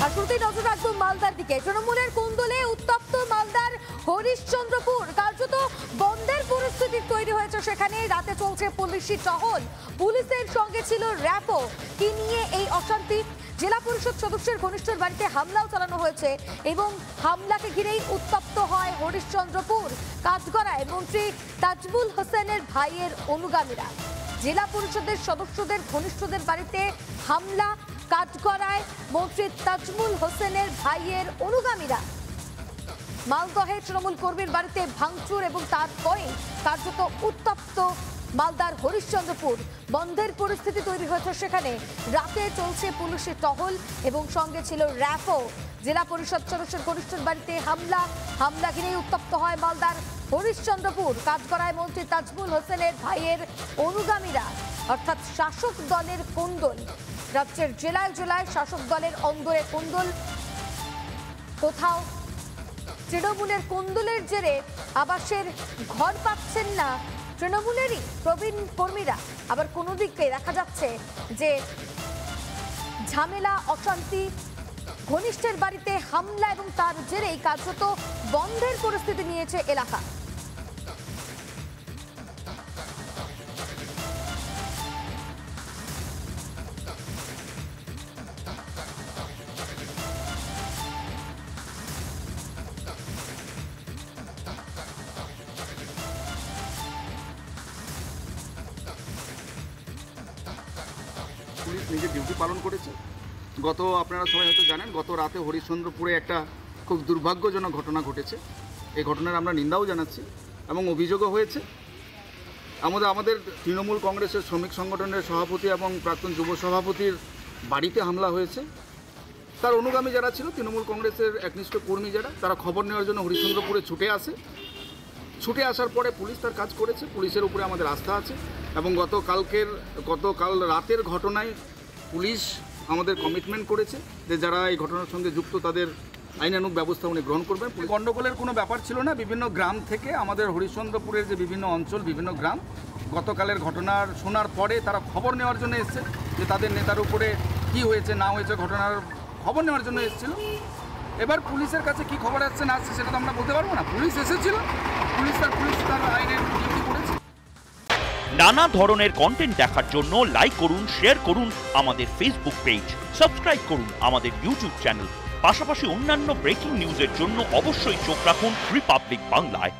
আর শুরুতেই নজর রাখবো মালদার দিকে। তৃণমূলের কোন্দলে উত্তপ্ত মালদার হরিশ্চন্দ্রপুর। কার্যত বন্ধের পরিস্থিতি তৈরি হয়েছে সেখানে। রাতে চলছে পুলিশি টহল, পুলিশের সঙ্গে ছিল র্যাপো। কি নিয়ে এই অশান্তি? জেলা পরিষদ সদস্যের ঘনিষ্ঠর বাড়িতে হামলাও চালানো হয়েছে এবং হামলাকে ঘিরেই উত্তপ্ত হয় হরিশ্চন্দ্রপুর। কাঠগড়ায় মন্ত্রী তাজমুল হোসেনের ভাইয়ের অনুগামীরা। জেলা পরিষদের সদস্যদের ঘনিষ্ঠদের বাড়িতে হামলা, কাঠগড়ায় মন্ত্রী তাজমুল হোসেনের ভাইয়ের অনুগামীরা। মালদহে তৃণমূল কর্মীর বাড়িতে ভাঙচুর এবং তারপরে কার্যত উত্তপ্ত মালদার হরিশ্চন্দ্রপুর। বন্ধের পরিস্থিতি তৈরি হয়েছে সেখানে। রাতে চলছে পুলিশি টহল এবং সঙ্গে ছিল র্যাপো। জেলা পরিষদ সদস্যের ঘনিষ্ঠের বাড়িতে হামলা ঘিরেই উত্তপ্ত হয় মালদার হরিশ্চন্দ্রপুর। কাঠগড়ায় মন্ত্রী তাজমুল হোসেনের ভাইয়ের অনুগামীরা, অর্থাৎ শাসক দলের কোন্দল। রাজ্যের জেলায় জেলায় শাসক দলের অন্দরে কোন্দল। কোথাও তৃণমূলের কোন্দলের জেরে আবাসের ঘর পাচ্ছেন না তৃণমূলেরই প্রবীণ কর্মীরা। আবার কোনো দিকে দেখা যাচ্ছে যে ঝামেলা, অশান্তি, ঘনিষ্ঠের বাড়িতে হামলা এবং তার জেরেই কার্যত বন্ধের পরিস্থিতি নিয়েছে এলাকা। পুলিশ নিজের ডিউটি পালন করেছে। আপনারা সবাই হয়তো জানেন, গত রাতে হরিশ্চন্দ্রপুরে একটা খুব দুর্ভাগ্যজনক ঘটনা ঘটেছে। এই ঘটনার আমরা নিন্দাও জানাচ্ছি এবং অভিযোগও হয়েছে। আমাদের তৃণমূল কংগ্রেসের শ্রমিক সংগঠনের সভাপতি এবং প্রাক্তন যুব সভাপতির বাড়িতে হামলা হয়েছে। তার অনুগামী যারা ছিল, তৃণমূল কংগ্রেসের একনিষ্ঠ কর্মী যারা, তারা খবর নেওয়ার জন্য হরিশ্চন্দ্রপুরে ছুটে আসে। ছুটে আসার পরে পুলিশ তার কাজ করেছে। পুলিশের উপরে আমাদের আস্থা আছে এবং গতকাল রাতের ঘটনায় পুলিশ আমাদের কমিটমেন্ট করেছে যে যারা এই ঘটনার সঙ্গে যুক্ত তাদের আইনানুগ ব্যবস্থা উনি গ্রহণ করবেন। গণ্ডগোলের কোনো ব্যাপার ছিল না। বিভিন্ন গ্রাম থেকে আমাদের হরিশ্চন্দ্রপুরের যে বিভিন্ন অঞ্চল, বিভিন্ন গ্রাম গতকালের ঘটনার শোনার পরে তারা খবর নেওয়ার জন্য এসছে যে তাদের নেতার উপরে কি হয়েছে না হয়েছে, ঘটনার খবর নেওয়ার জন্য এসেছিল। এবার পুলিশের কাছে কি খবর আসছে না আসছে সেটা তো আমরা বলতে পারবো না। পুলিশ এসেছিল, পুলিশ তার আইনের ডিউটি করেছে। নানা ধরনের কন্টেন্ট দেখার জন্য লাইক করুন, শেয়ার করুন আমাদের ফেসবুক পেজ, সাবস্ক্রাইব করুন আমাদের ইউটিউব চ্যানেল। পাশাপাশি অন্যান্য ব্রেকিং নিউজের জন্য অবশ্যই চোখ রাখুন রিপাবলিক বাংলায়।